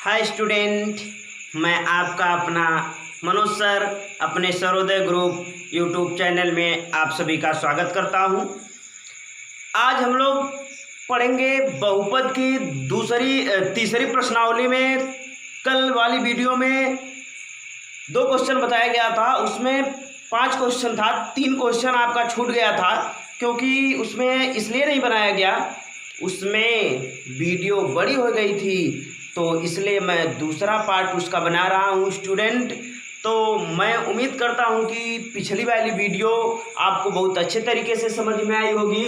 Hi student, मैं आपका अपना मनोज सर अपने सर्वोदय ग्रुप यूट्यूब चैनल में आप सभी का स्वागत करता हूं। आज हम लोग पढ़ेंगे बहुपद की तीसरी प्रश्नावली में। कल वाली वीडियो में 2 क्वेश्चन बताया गया था, उसमें 5 क्वेश्चन था, 3 क्वेश्चन आपका छूट गया था क्योंकि उसमें इसलिए नहीं बनाया गया, उसमें वीडियो बड़ी हो गई थी, तो इसलिए मैं दूसरा पार्ट उसका बना रहा हूँ स्टूडेंट। तो मैं उम्मीद करता हूँ कि पिछली वाली वीडियो आपको बहुत अच्छे तरीके से समझ में आई होगी।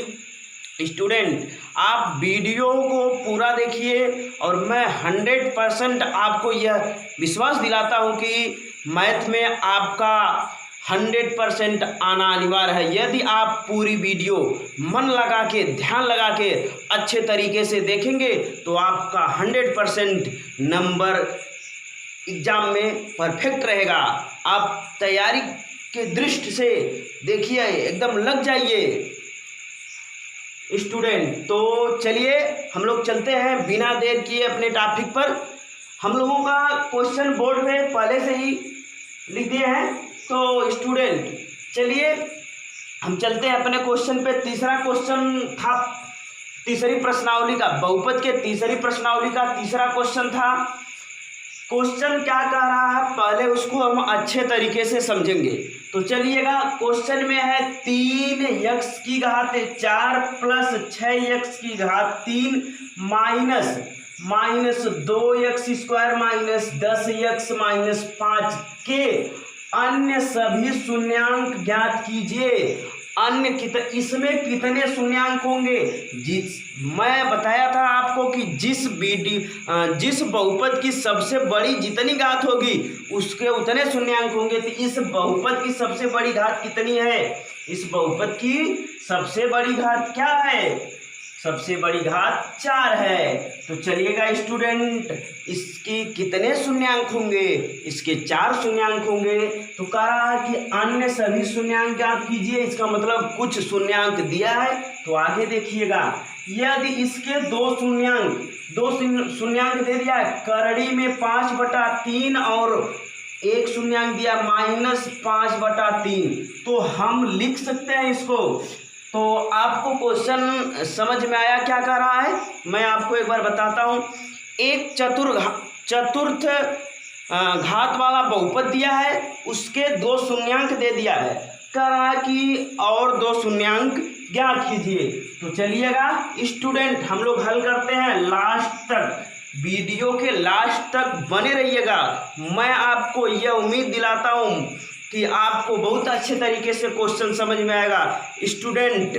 स्टूडेंट, आप वीडियो को पूरा देखिए और मैं 100% आपको यह विश्वास दिलाता हूँ कि मैथ में आपका 100% आना अनिवार्य है। यदि आप पूरी वीडियो मन लगा के, ध्यान लगा के अच्छे तरीके से देखेंगे तो आपका 100% नंबर एग्जाम में परफेक्ट रहेगा। आप तैयारी के दृष्टि से देखिए, एकदम लग जाइए स्टूडेंट। तो चलिए हम लोग चलते हैं बिना देर किए अपने टॉपिक पर। हम लोगों का क्वेश्चन बोर्ड में पहले से ही लिख दिए हैं, तो स्टूडेंट चलिए हम चलते हैं अपने क्वेश्चन पे। तीसरा क्वेश्चन था तीसरी प्रश्नावली का, बहुपद के तीसरी प्रश्नावली का तीसरा क्वेश्चन था। क्वेश्चन क्या कह रहा है पहले उसको हम अच्छे तरीके से समझेंगे। तो चलिएगा, क्वेश्चन में है 3x की घात 4 प्लस 6x की घात 3 minus 2x square minus 10x minus 5 के अन्य सभी शून्यांक ज्ञात कीजिए। इसमें कितने शून्यांक होंगे? मैं बताया था आपको कि जिस बहुपद की सबसे बड़ी जितनी घात होगी उसके उतने शून्यांक होंगे। तो इस बहुपद की सबसे बड़ी घात कितनी है? इस बहुपद की सबसे बड़ी घात क्या है? सबसे बड़ी घात 4 है। तो चलिएगा स्टूडेंट, इसकी कितने शून्यांक होंगे? इसके 4 शून्यांक होंगे। तो कह रहा है कि अन्य सभी शून्यांक ज्ञात कीजिए। इसका मतलब कुछ शून्यांक दिया है, तो आगे देखिएगा। यदि इसके 2 शून्यांक दे दिया है, करड़ी में 5/3 और 1 शून्यांक दिया -5/3, तो हम लिख सकते हैं इसको। तो आपको क्वेश्चन समझ में आया क्या कह रहा है? मैं आपको एक बार बताता हूँ। एक चतुर्थ घात वाला बहुपद दिया है, उसके 2 शून्यांक दे दिया है, कह रहा है कि और 2 शून्यांक ज्ञात कीजिए। तो चलिएगा स्टूडेंट, हम लोग हल करते हैं। लास्ट तक, वीडियो के लास्ट तक बने रहिएगा। मैं आपको यह उम्मीद दिलाता हूँ कि आपको बहुत अच्छे तरीके से क्वेश्चन समझ में आएगा। स्टूडेंट,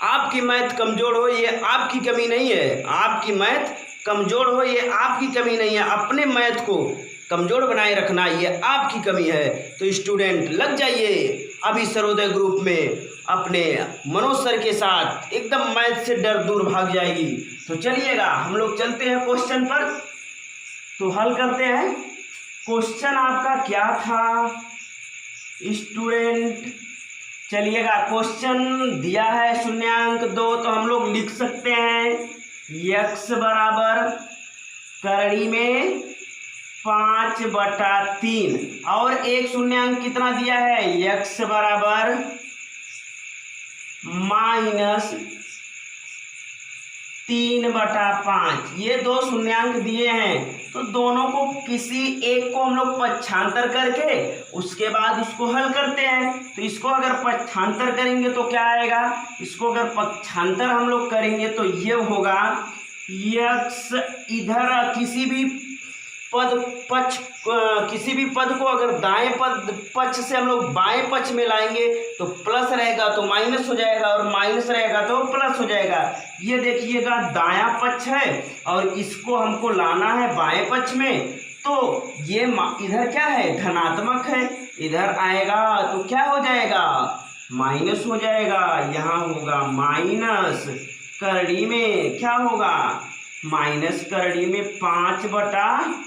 आपकी मैथ कमज़ोर हो ये आपकी कमी नहीं है। आपकी मैथ कमज़ोर हो ये आपकी कमी नहीं है। अपने मैथ को कमज़ोर बनाए रखना ये आपकी कमी है। तो स्टूडेंट लग जाइए अभी सर्वोदय ग्रुप में अपने मनोज सर के साथ, एकदम मैथ से डर दूर भाग जाएगी। तो चलिएगा हम लोग चलते हैं क्वेश्चन पर, तो हल करते हैं। क्वेश्चन आपका क्या था स्टूडेंट? चलिएगा, क्वेश्चन दिया है शून्यांक 2, तो हम लोग लिख सकते हैं x बराबर करड़ी में 5/3 और 1 शून्यांक कितना दिया है? x बराबर -3/5। ये 2 शून्यांक दिए हैं, तो दोनों को किसी एक को हम लोग पक्षांतर करके उसके बाद उसको हल करते हैं। तो इसको अगर पक्षांतर करेंगे तो क्या आएगा? इसको अगर पक्षांतर हम लोग करेंगे तो ये होगा x इधर किसी भी पद को अगर दाएं पक्ष से हम लोग बाएं पक्ष में लाएंगे तो प्लस रहेगा तो माइनस हो जाएगा, और माइनस रहेगा तो प्लस हो जाएगा। ये देखिएगा दायां पक्ष है और इसको हमको लाना है बाएं पक्ष में, तो ये इधर क्या है? धनात्मक है। इधर आएगा तो क्या हो जाएगा? माइनस हो जाएगा। यहाँ होगा माइनस, करड़ी में क्या होगा? माइनस करड़ी में 5/3।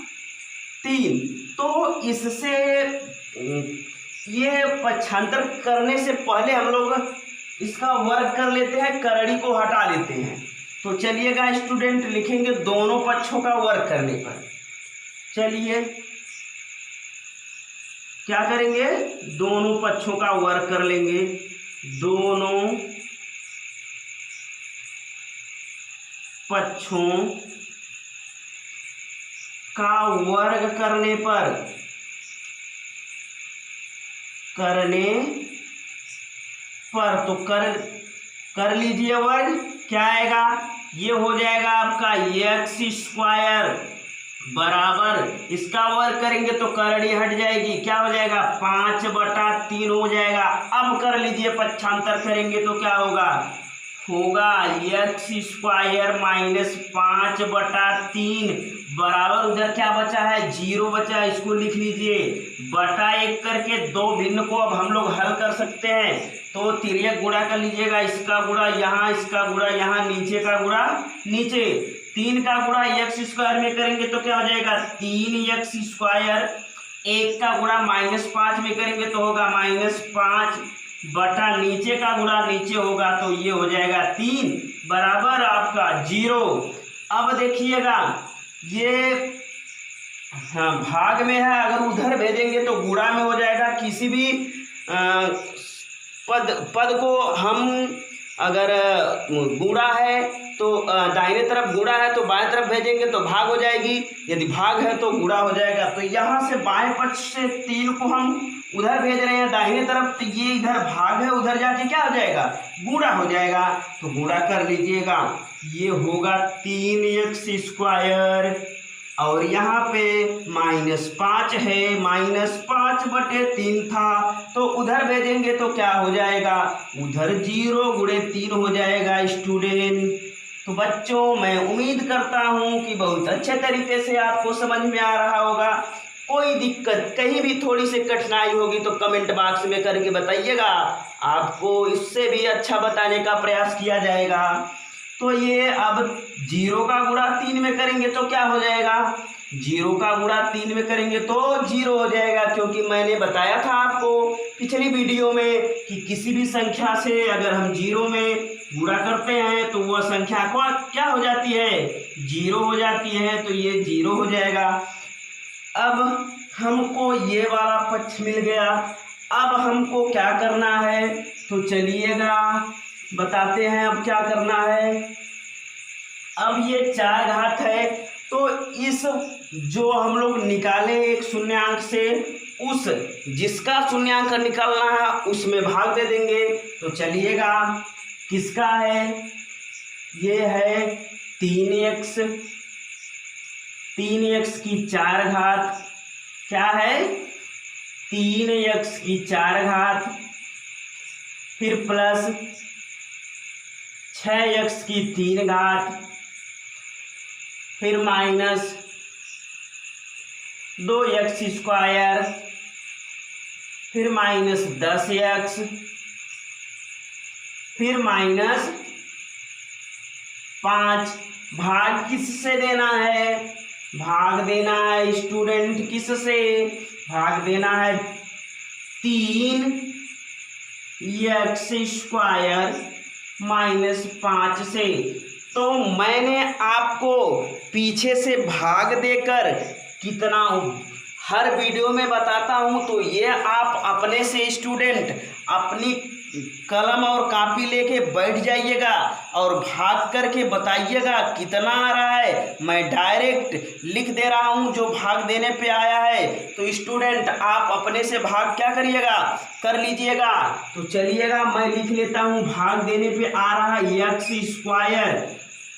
तो इससे ये पक्षांतर करने से पहले हम लोग इसका वर्ग कर लेते हैं, करड़ी को हटा लेते हैं। तो चलिएगा स्टूडेंट लिखेंगे दोनों पक्षों का वर्ग करने पर। चलिए क्या करेंगे, दोनों पक्षों का वर्ग कर लेंगे। दोनों पक्षों का वर्ग करने पर तो कर लीजिए वर्ग। क्या आएगा, ये हो जाएगा आपका एक्स स्क्वायर बराबर, इसका वर्ग करेंगे तो करड़ी हट जाएगी, क्या हो जाएगा 5/3 हो जाएगा। अब कर लीजिए पक्षांतर करेंगे तो क्या होगा एक्स स्क्वायर माइनस 5/3 बराबर, उधर क्या बचा है 0 बचा है, इसको लिख लीजिए बटा 1 करके। दो भिन्न को अब हम लोग हल कर सकते हैं, तो तिर्यक गुणा कर लीजिएगा, इसका गुणा यहाँ, इसका गुणा यहाँ, नीचे का गुणा नीचे। 3 का गुणा एक्स स्क्वायर में करेंगे तो क्या हो जाएगा 3x स्क्वायर, 1 का गुणा -5 में करेंगे तो होगा -5 बटा नीचे का गुणा नीचे होगा तो ये हो जाएगा 3 बराबर आपका 0। अब देखिएगा ये हाँ भाग में है, अगर उधर भेजेंगे तो गुणा में हो जाएगा। किसी भी पद को हम अगर गुणा है तो दाहिने तरफ गुणा है तो बाएं तरफ भेजेंगे तो भाग हो जाएगी, यदि भाग है तो गुणा हो जाएगा। तो यहाँ से बाएं पक्ष से 3 को हम उधर भेज रहे हैं दाहिने तरफ, तो ये इधर भाग है, उधर जाके क्या हो जाएगा गुणा हो जाएगा, तो गुणा कर लीजिएगा। ये होगा 3x स्क्वायर और यहाँ पे -5 है, -5/3 था तो उधर भेजेंगे तो क्या हो जाएगा, उधर 0 गुणे 3 हो जाएगा स्टूडेंट। तो बच्चों मैं उम्मीद करता हूँ कि बहुत अच्छे तरीके से आपको समझ में आ रहा होगा। कोई दिक्कत कहीं भी थोड़ी सी कठिनाई होगी तो कमेंट बॉक्स में करके बताइएगा, आपको इससे भी अच्छा बताने का प्रयास किया जाएगा। तो ये अब 0 का गुणा 3 में करेंगे तो क्या हो जाएगा, 0 का गुणा 3 में करेंगे तो 0 हो जाएगा, क्योंकि मैंने बताया था आपको पिछली वीडियो में कि किसी भी संख्या से अगर हम 0 में गुणा करते हैं तो वह संख्या को क्या हो जाती है 0 हो जाती है, तो ये 0 हो जाएगा। अब हमको ये वाला पक्ष मिल गया, अब हमको क्या करना है तो चलिएगा बताते हैं अब क्या करना है। अब ये 4 घात है तो इस जो हम लोग निकाले एक शून्यांक से, उस जिसका शून्यांक निकालना है उसमें भाग दे देंगे। तो चलिएगा किसका है, ये है 3x की 4 घात, क्या है 3x की 4 घात, फिर प्लस 6x की 3 घात, फिर माइनस 2x स्क्वायर, फिर माइनस 10x, फिर माइनस 5। भाग किससे देना है, भाग देना है स्टूडेंट किससे, भाग देना है 3x स्क्वायर -5 से। तो मैंने आपको पीछे से भाग देकर कितना हर वीडियो में बताता हूं, तो ये आप अपने से स्टूडेंट अपनी कलम और कापी लेके बैठ जाइएगा और भाग करके बताइएगा कितना आ रहा है। मैं डायरेक्ट लिख दे रहा हूं जो भाग देने पे आया है, तो स्टूडेंट आप अपने से भाग क्या करिएगा कर लीजिएगा। तो चलिएगा मैं लिख लेता हूं, भाग देने पे आ रहा है x square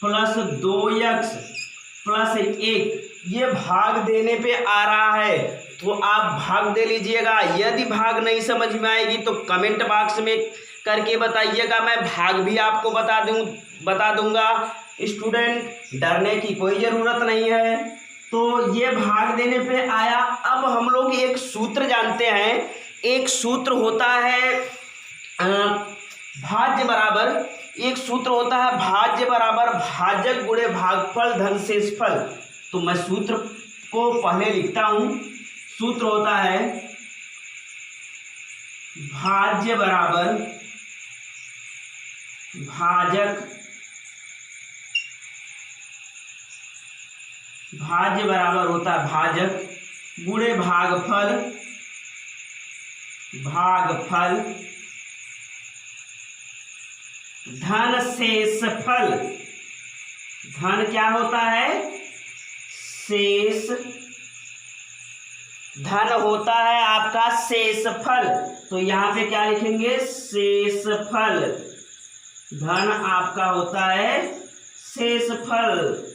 plus 2x plus 1, ये भाग देने पे आ रहा है तो आप भाग दे लीजिएगा। यदि भाग नहीं समझ में आएगी तो कमेंट बॉक्स में करके बताइएगा, मैं भाग भी आपको बता दूंगा स्टूडेंट, डरने की कोई ज़रूरत नहीं है। तो ये भाग देने पे आया। अब हम लोग एक सूत्र जानते हैं, एक सूत्र होता है भाज्य बराबर, एक सूत्र होता है भाज्य बराबर भाजक गुणे भागफल धन शेषफल। तो मैं सूत्र को पहले लिखता हूं, सूत्र होता है भाज्य बराबर भाजक भाज्य बराबर होता है भाजक गुणे भागफल, भागफल धन शेषफल। धन क्या होता है? शेष। धन होता है आपका शेषफल, तो यहाँ पे क्या लिखेंगे? शेषफल। धन आपका होता है शेषफल।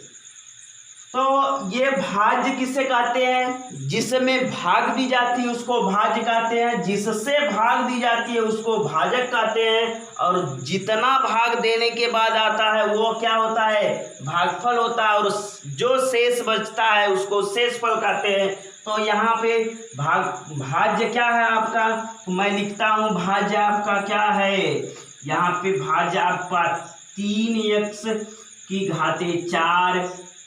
तो ये भाज्य किसे कहते हैं? जिसमें भाग दी जाती है उसको भाज्य कहते हैं, जिससे भाग दी जाती है उसको भाजक कहते हैं, और जितना भाग देने के बाद आता है वो क्या होता है? भागफल होता है, और जो शेष बचता है उसको शेषफल कहते हैं। तो यहाँ पे भाज्य क्या है आपका? तो मैं लिखता हूँ भाज्य आपका क्या है? यहाँ पे भाज्य आपका 3x की घाते 4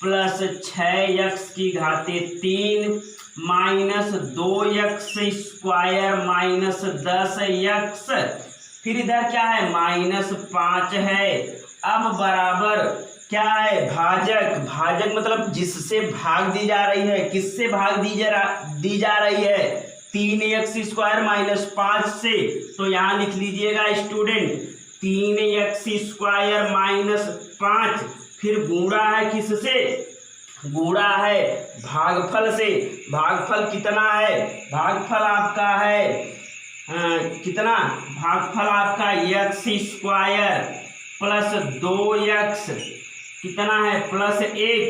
प्लस 6x की घाते 3 minus 2x square minus 10x, फिर इधर क्या है? माइनस 5 है। अब बराबर क्या है? भाजक। भाजक मतलब जिससे भाग दी जा रही है। किससे भाग दी जा रही है? 3x स्क्वायर माइनस 5 से। तो यहाँ लिख लीजिएगा स्टूडेंट 3x स्क्वायर माइनस 5, फिर गुणा है किससे? गुणा है भागफल से। भागफल कितना है? भागफल आपका है कितना? भागफल आपका x स्क्वायर प्लस 2x कितना है? प्लस 1।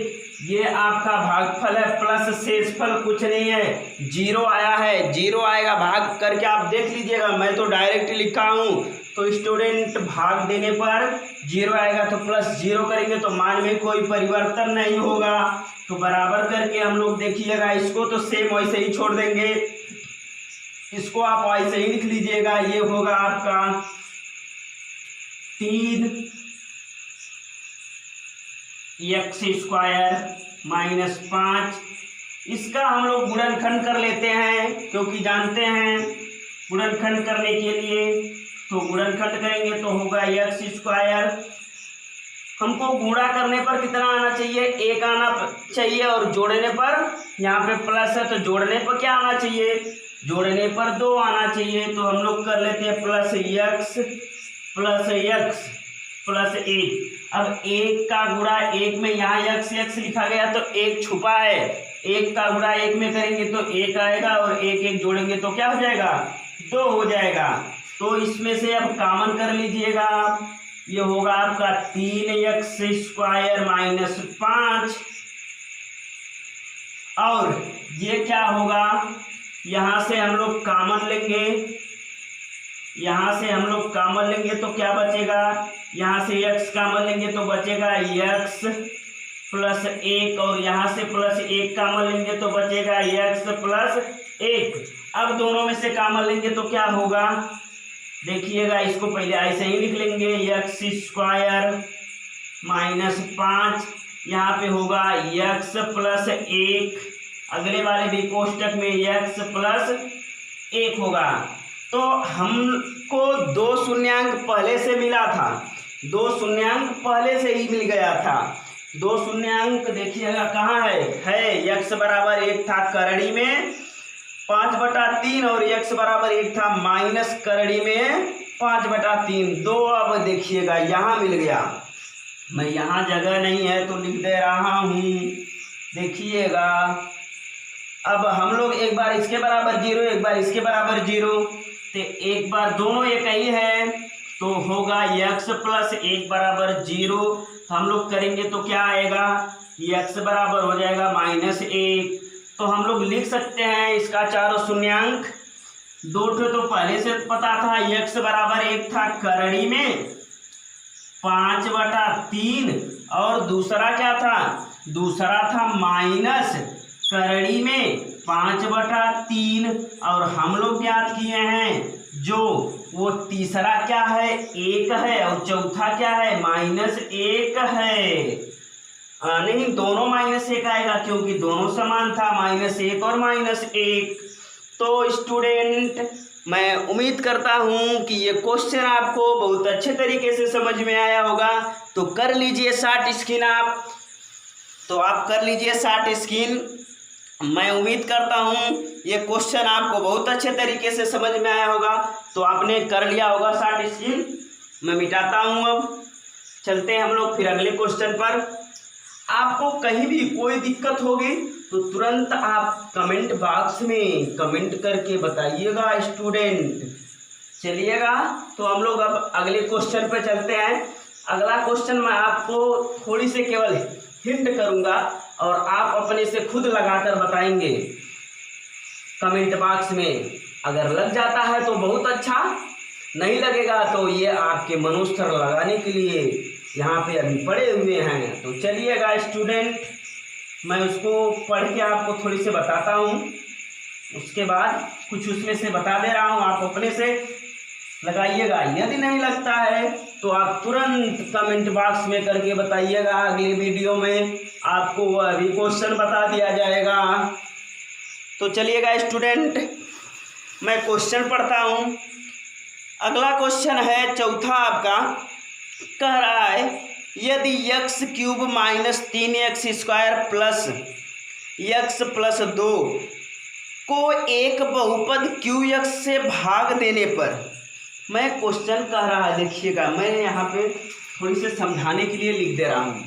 ये आपका भागफल है, प्लस शेषफल कुछ नहीं है, 0 आया है। 0 आएगा, भाग करके आप देख लीजिएगा, मैं तो डायरेक्ट लिखा हूँ। तो स्टूडेंट भाग देने पर 0 आएगा, तो प्लस 0 करेंगे तो मान में कोई परिवर्तन नहीं होगा। तो बराबर करके हम लोग देखिएगा, इसको तो सेम वैसे ही छोड़ देंगे, इसको आप वैसे ही लिख लीजिएगा। ये होगा आपका 3x स्क्वायर माइनस 5। इसका हम लोग गुणनखंड कर लेते हैं, क्योंकि जानते हैं गुणनखंड करने के लिए। तो गुणनखंड करेंगे तो होगा x स्क्वायर। हमको गुणा करने पर कितना आना चाहिए? 1 आना चाहिए, और जोड़ने पर यहाँ पे प्लस है तो जोड़ने पर क्या आना चाहिए? जोड़ने पर 2 आना चाहिए। तो हम लोग कर लेते हैं प्लस x प्लस 1। अब 1 का गुणा 1 में यहाँ x लिखा गया तो 1 छुपा है, 1 का गुणा 1 में करेंगे तो 1 आएगा, और 1 जोड़ेंगे तो क्या हो जाएगा? 2 हो जाएगा। तो इसमें से अब कॉमन कर लीजिएगा, ये होगा आपका 3x स्क्वायर माइनस 5, और ये क्या होगा? यहाँ से हम लोग कॉमन लेंगे, यहाँ से हम लोग कॉमन लेंगे तो क्या बचेगा? यहाँ से x कॉमन लेंगे तो बचेगा x प्लस 1, और यहाँ से प्लस 1 कॉमन लेंगे तो बचेगा x प्लस 1। अब दोनों में से कॉमन लेंगे तो क्या होगा? देखिएगा, इसको पहले ऐसे ही लिख लेंगे, x स्क्वायर माइनस 5, यहाँ पे होगा x प्लस 1, अगले वाले भी कोष्टक में x प्लस 1 होगा। तो हमको 2 शून्यांक पहले से मिला था, 2 शून्यांक पहले से ही मिल गया था। 2 शून्यांक देखिएगा कहाँ है x बराबर 1 था करड़ी में 5/3, और x बराबर 1 था माइनस करड़ी में 5/3। 2 अब देखिएगा यहाँ मिल गया, मैं यहाँ जगह नहीं है तो लिख दे रहा हूँ, देखिएगा। अब हम लोग एक बार इसके बराबर 0, एक बार इसके बराबर 0, तो एक बार दोनों एक ही है तो होगा x प्लस 1 बराबर 0। तो हम लोग करेंगे तो क्या आएगा? x बराबर हो जाएगा माइनस 1। तो हम लोग लिख सकते हैं इसका चारों शून्यांक, 2 तो पहले से पता था, x बराबर 1 था करड़ी में 5/3, और दूसरा क्या था? दूसरा था माइनस करड़ी में 5/3, और हम लोग ज्ञात किए हैं जो वो तीसरा क्या है? 1 है, और चौथा क्या है? माइनस 1 है। नहीं, दोनों माइनस 1 आएगा क्योंकि दोनों समान था, -1 और -1। तो स्टूडेंट, मैं उम्मीद करता हूँ कि ये क्वेश्चन आपको बहुत अच्छे तरीके से समझ में आया होगा। तो कर लीजिए शॉर्ट स्क्रीन आप। तो आप कर लीजिए शॉर्ट स्क्रीन। मैं उम्मीद करता हूँ ये क्वेश्चन आपको बहुत अच्छे तरीके से समझ में आया होगा। तो आपने कर लिया होगा शॉर्ट स्क्रीन। मैं मिटाता हूँ। अब चलते हैं हम लोग फिर अगले क्वेश्चन पर। आपको कहीं भी कोई दिक्कत होगी तो तुरंत आप कमेंट बॉक्स में कमेंट करके बताइएगा स्टूडेंट। चलिएगा, तो हम लोग अब अगले क्वेश्चन पर चलते हैं। अगला क्वेश्चन मैं आपको थोड़ी से केवल हिंट करूंगा और आप अपने से खुद लगाकर बताएंगे कमेंट बॉक्स में। अगर लग जाता है तो बहुत अच्छा, नहीं लगेगा तो ये आपके मनोस्तर लगाने के लिए यहाँ पे अभी पड़े हुए हैं। तो चलिएगा स्टूडेंट, मैं उसको पढ़ के आपको थोड़ी से बताता हूँ, उसके बाद कुछ उसमें से बता दे रहा हूँ, आप अपने से लगाइएगा। यदि नहीं लगता है तो आप तुरंत कमेंट बॉक्स में करके बताइएगा। अगले वीडियो में आपको वह भी क्वेश्चन बता दिया जाएगा। तो चलिएगा स्टूडेंट, मैं क्वेश्चन पढ़ता हूँ। अगला क्वेश्चन है चौथा आपका, कह रहा है यदि x cube minus 3x square plus x plus 2 को एक बहुपद QX से भाग देने पर, मैं क्वेश्चन कह रहा है, देखिएगा मैं यहाँ पे थोड़ी से समझाने के लिए लिख दे रहा हूँ।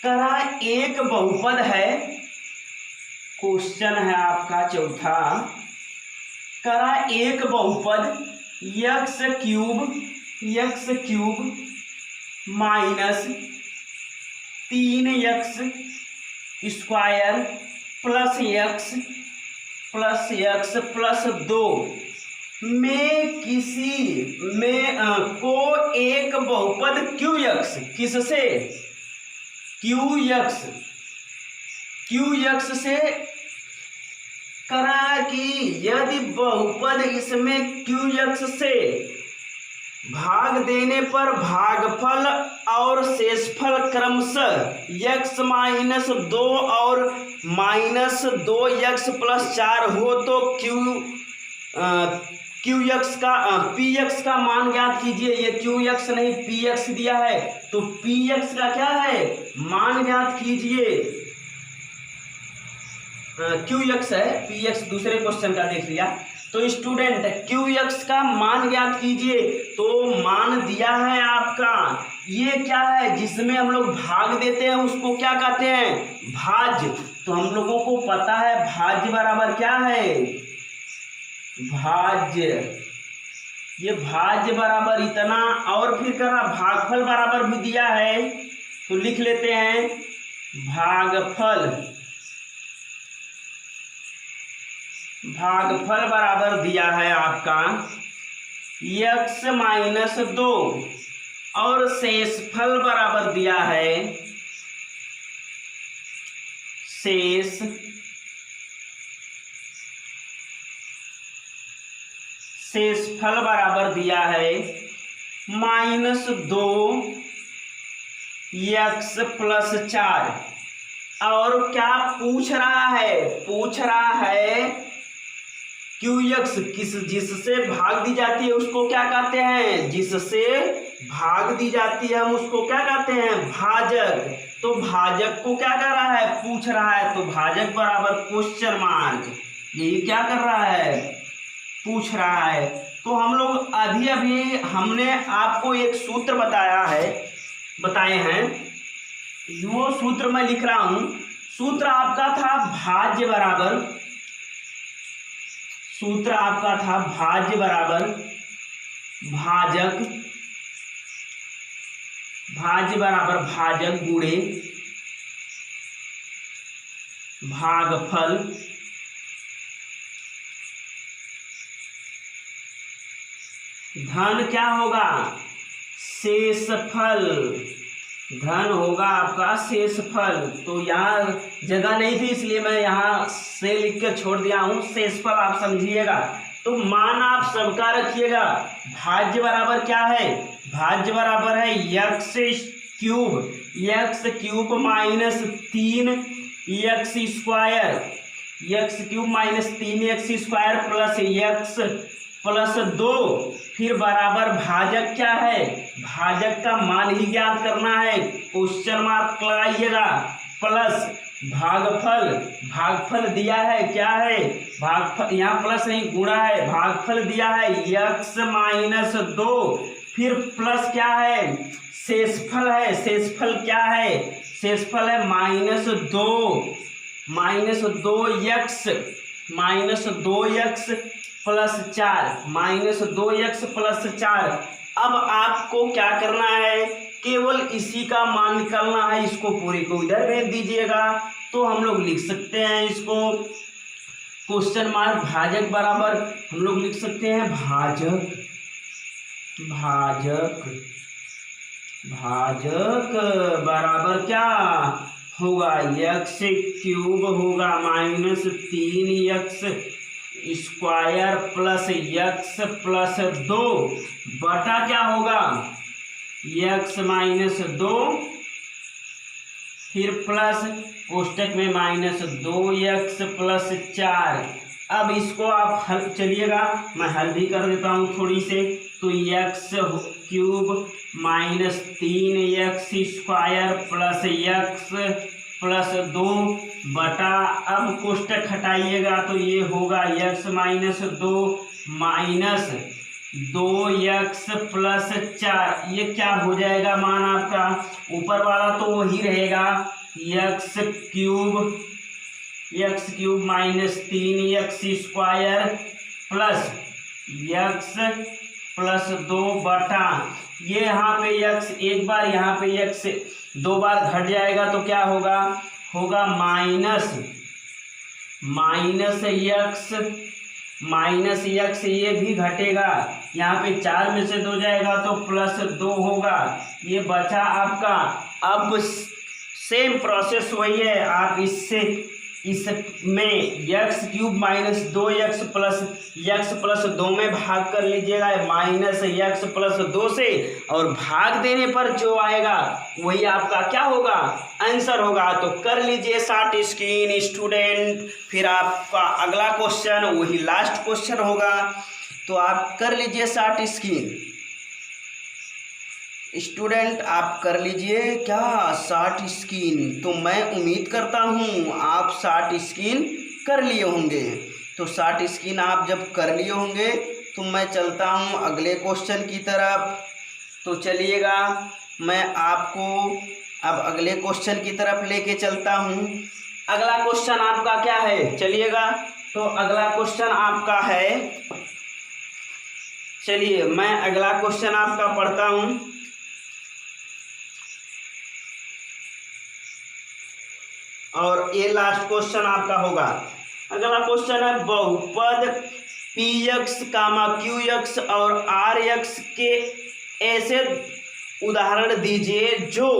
कह रहा है एक बहुपद है, क्वेश्चन है आपका चौथा। कह रहा है एक बहुपद x cube minus 3x square plus x plus 2 में को एक बहुपद QX, किससे? QX से करा कि यदि बहुपद इसमें QX से भाग देने पर भागफल और शेषफल क्रमशः x माइनस 2 और माइनस 2x प्लस 4 हो तो QX का PX का मान ज्ञात कीजिए। ये QX नहीं PX दिया है, तो PX का क्या है, मान ज्ञात कीजिए। QX है, PX दूसरे क्वेश्चन का देख लिया। तो स्टूडेंट QX का मान ज्ञात कीजिए। तो मान दिया है आपका, ये क्या है जिसमें हम लोग भाग देते हैं उसको क्या कहते हैं, भाज्य। तो हम लोगों को पता है भाज्य बराबर क्या है, भाज्य। ये भाज्य बराबर इतना, और फिर करा भागफल बराबर भी दिया है, तो लिख लेते हैं भागफल बराबर दिया है आपका x माइनस 2 और शेषफल बराबर दिया है शेषफल बराबर दिया है माइनस 2x प्लस 4। और क्या पूछ रहा है QX जिससे भाग दी जाती है उसको क्या कहते हैं, जिससे भाग दी जाती है हम उसको क्या कहते हैं, भाजक। तो भाजक को क्या कर रहा है, पूछ रहा है। तो भाजक बराबर क्वेश्चन मार्क, यही क्या कर रहा है, पूछ रहा है। तो हम लोग अभी हमने आपको एक सूत्र बताए हैं, वो सूत्र मैं लिख रहा हूं। सूत्र आपका था भाज्य बराबर भाजक बराबर भाजक गुणे भागफल धन क्या होगा, शेषफल। धन होगा आपका शेषफल। तो यहाँ जगह नहीं थी इसलिए मैं यहाँ से लिख के छोड़ दिया हूँ, शेषफल आप समझिएगा। तो मान आप सबका रखिएगा। भाज्य बराबर क्या है, भाज्य बराबर है x cube minus 3x square plus x plus 2, फिर बराबर भाजक क्या है, भाजक का मान ही ज्ञात करना है। क्वेश्चन मार्क लगाइएगा, प्लस भागफल, भागफल दिया है क्या है, भागफल यहाँ प्लस नहीं गुणा है, भागफल दिया है x माइनस 2, फिर प्लस क्या है शेषफल है, शेषफल क्या है, शेषफल है -2x प्लस 4, -2x प्लस 4। अब आपको क्या करना है, केवल इसी का मान निकालना है, इसको पूरे को इधर भेज दीजिएगा। तो हम लोग लिख सकते हैं इसको क्वेश्चन मार्क भाजक बराबर हम लोग लिख सकते हैं भाजक, भाजक, भाजक बराबर क्या होगा, x क्यूब होगा -3x square plus x plus 2 बटा क्या होगा x माइनस 2, फिर प्लस कोष्टक में -2x प्लस 4। अब इसको आप हल चलिएगा, मैं हल भी कर देता हूँ थोड़ी से। तो x cube -3x square plus x plus 2 बटा, अब कोष्टक हटाइएगा तो ये होगा x minus 2 minus 2x plus 4। ये क्या हो जाएगा मान आपका, ऊपर वाला तो वही रहेगा x cube -3x square plus x plus 2 बटा, ये यहाँ पे x एक बार, यहाँ पे x 2 बार घट जाएगा तो क्या होगा, होगा माइनस x, ये भी घटेगा, यहाँ पे 4 में से 2 जाएगा तो प्लस 2 होगा, ये बचा आपका। अब सेम प्रोसेस वही है, आप इसमें x क्यूब -2x प्लस 2 में भाग कर लीजिएगा -x प्लस 2 से, और भाग देने पर जो आएगा वही आपका क्या होगा आंसर होगा। तो कर लीजिए शॉर्ट स्क्रीन स्टूडेंट, फिर आपका अगला क्वेश्चन वही लास्ट क्वेश्चन होगा, तो आप कर लीजिए शॉर्ट स्क्रीन स्टूडेंट, आप कर लीजिए क्या शॉर्ट स्क्रीन। तो मैं उम्मीद करता हूँ आप शॉर्ट स्क्रीन कर लिए होंगे। तो शॉर्ट स्क्रीन आप जब कर लिए होंगे तो मैं चलता हूँ अगले क्वेश्चन की तरफ। तो चलिएगा, मैं आपको अब अगले क्वेश्चन की तरफ लेके चलता हूँ। अगला क्वेश्चन आपका क्या है, चलिएगा, तो अगला क्वेश्चन आपका है, चलिए मैं अगला क्वेश्चन आपका पढ़ता हूँ। और ये लास्ट क्वेश्चन आपका होगा। अगला क्वेश्चन है बहुपद px, qx और rx के ऐसे उदाहरण दीजिए जो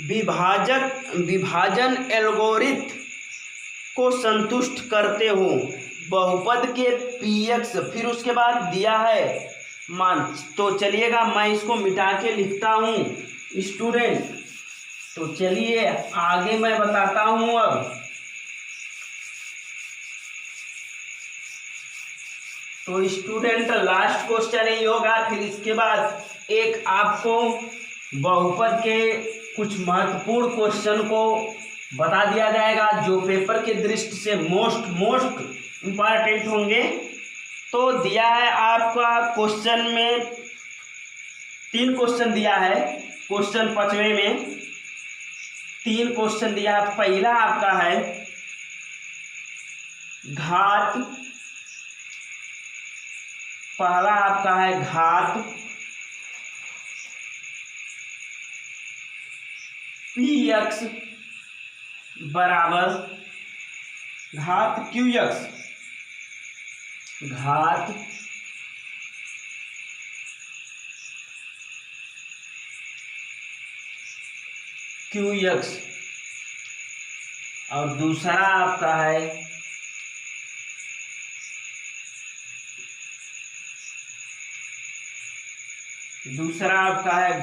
विभाजन एल्गोरिथम को संतुष्ट करते हो। बहुपद के px, फिर उसके बाद दिया है मान। तो चलिएगा मैं इसको मिटा के लिखता हूँ स्टूडेंट। तो चलिए आगे मैं बताता हूँ। अब तो स्टूडेंट लास्ट क्वेश्चन ही होगा, फिर इसके बाद एक आपको बहुपद के कुछ महत्वपूर्ण क्वेश्चन को बता दिया जाएगा जो पेपर के दृष्टि से मोस्ट इम्पॉर्टेंट होंगे। तो दिया है आपका क्वेश्चन में 3 क्वेश्चन दिया है, क्वेश्चन 5वें में 3 क्वेश्चन दिया है। पहला आपका है घात, पहला आपका है घात px बराबर घात qx, घात qx, और दूसरा आपका है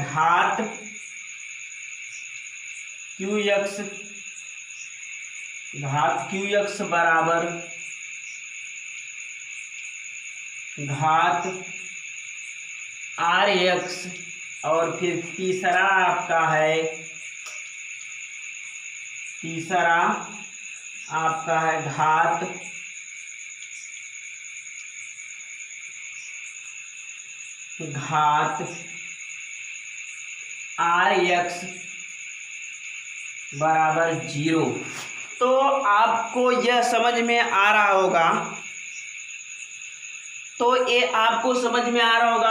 घात qx, घात qx बराबर घात rx, और फिर तीसरा आपका है तीसरा आपका है घात Rx बराबर 0। तो आपको यह समझ में आ रहा होगा,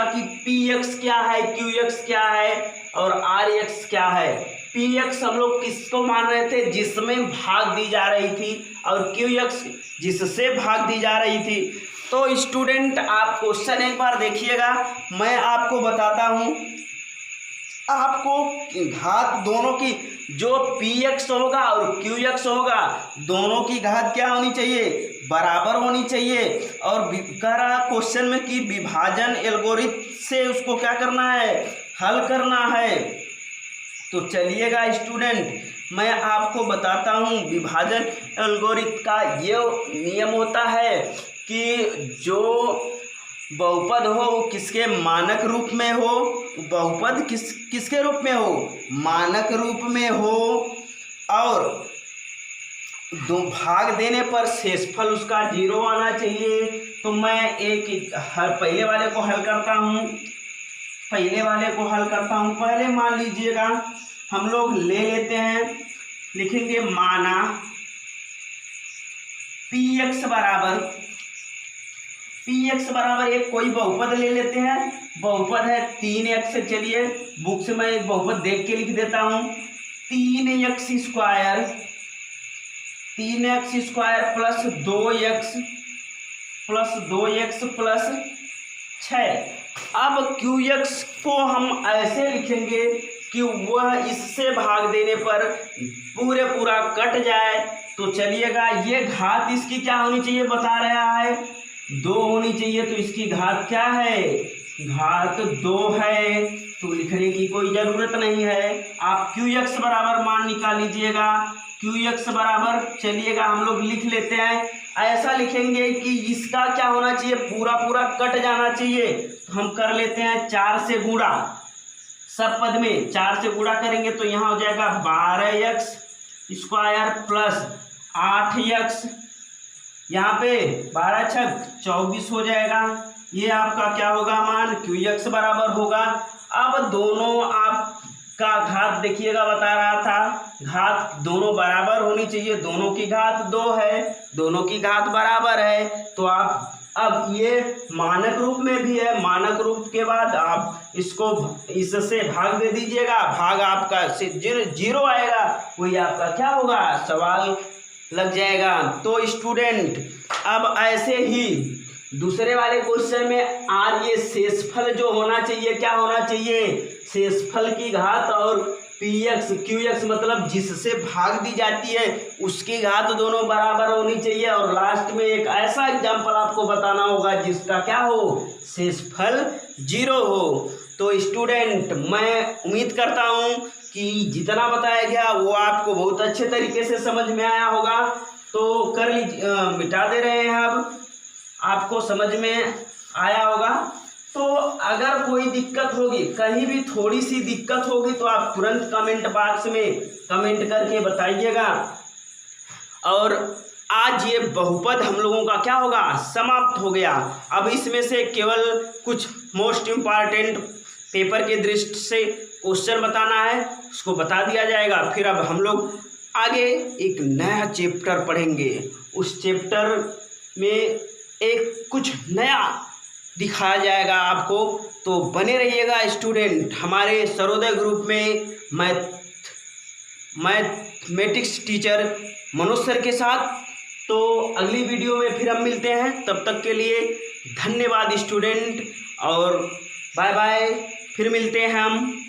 कि Px क्या है, Qx क्या है और Rx क्या है। Px हम लोग किसको मान रहे थे, जिसमें भाग दी जा रही थी, और Qx जिससे भाग दी जा रही थी। तो स्टूडेंट आप क्वेश्चन एक बार देखिएगा, मैं आपको बताता हूँ। आपको घात दोनों की, जो Px होगा और Qx होगा, दोनों की घात क्या होनी चाहिए, बराबर होनी चाहिए। और कह रहा क्वेश्चन में कि विभाजन एल्गोरिथम से उसको क्या करना है, हल करना है। तो चलिएगा स्टूडेंट, मैं आपको बताता हूँ विभाजन एल्गोरिथम का ये नियम होता है कि जो बहुपद हो वो किसके मानक रूप में हो, बहुपद किसके रूप में हो, मानक रूप में हो, और दो भाग देने पर शेषफल उसका 0 आना चाहिए। तो मैं पहले वाले को हल करता हूँ। पहले मान लीजिएगा, हम लोग ले लेते हैं, लिखेंगे माना Px बराबर एक कोई बहुपद ले लेते हैं। बहुपद है 3x। चलिए बुक से मैं एक बहुपद देख के लिख देता हूँ। 3x square plus 2x plus 6। अब Qx को हम ऐसे लिखेंगे कि वह इससे भाग देने पर पूरा कट जाए। तो चलिएगा, ये घात इसकी क्या होनी चाहिए बता रहा है, 2 होनी चाहिए। तो इसकी घात क्या है, घात 2 है। तो लिखने की कोई ज़रूरत नहीं है। आप Qx बराबर मान निकाल लीजिएगा। Qx बराबर, चलिएगा हम लोग लिख लेते हैं। ऐसा लिखेंगे कि इसका क्या होना चाहिए, पूरा कट जाना चाहिए। तो हम कर लेते हैं 4 से गुणा, सब पद में 4 से गुणा करेंगे तो यहाँ हो जाएगा 12x स्क्वायर प्लस 8x, यहाँ पे 12 छक 24 हो जाएगा। ये आपका क्या होगा मान, Qx बराबर होगा। अब दोनों आपका घात देखिएगा, बता रहा था घात दोनों बराबर होनी चाहिए। दोनों की घात 2 है, दोनों की घात बराबर है। तो आप अब ये मानक रूप में भी है। मानक रूप के बाद आप इसको इससे भाग दे दीजिएगा, भाग आपका 0 आएगा, वही आपका क्या होगा, सवाल लग जाएगा। तो स्टूडेंट अब ऐसे ही दूसरे वाले क्वेश्चन में ये शेषफल जो होना चाहिए, क्या होना चाहिए, शेषफल की घात और Px Qx मतलब जिससे भाग दी जाती है उसकी घात दोनों बराबर होनी चाहिए। और लास्ट में एक ऐसा एग्जाम्पल आपको बताना होगा जिसका क्या हो, शेषफल 0 हो। तो स्टूडेंट मैं उम्मीद करता हूँ कि जितना बताया गया वो आपको बहुत अच्छे तरीके से समझ में आया होगा। तो कर लीजिए, मिटा दे रहे हैं। अब आपको समझ में आया होगा। तो अगर कोई दिक्कत होगी, कहीं भी थोड़ी सी दिक्कत होगी, तो आप तुरंत कमेंट बॉक्स में कमेंट करके बताइएगा। और आज ये बहुपद हम लोगों का क्या होगा, समाप्त हो गया। अब इसमें से केवल कुछ मोस्ट इम्पॉर्टेंट पेपर के दृष्टि से क्वेश्चन बताना है, उसको बता दिया जाएगा। फिर अब हम लोग आगे एक नया चैप्टर पढ़ेंगे। उस चैप्टर में एक कुछ नया दिखाया जाएगा आपको। तो बने रहिएगा स्टूडेंट हमारे सर्वोदय ग्रुप में मैथमेटिक्स टीचर मनोज सर के साथ। तो अगली वीडियो में फिर हम मिलते हैं, तब तक के लिए धन्यवाद स्टूडेंट, और बाय बाय। फिर मिलते हैं हम।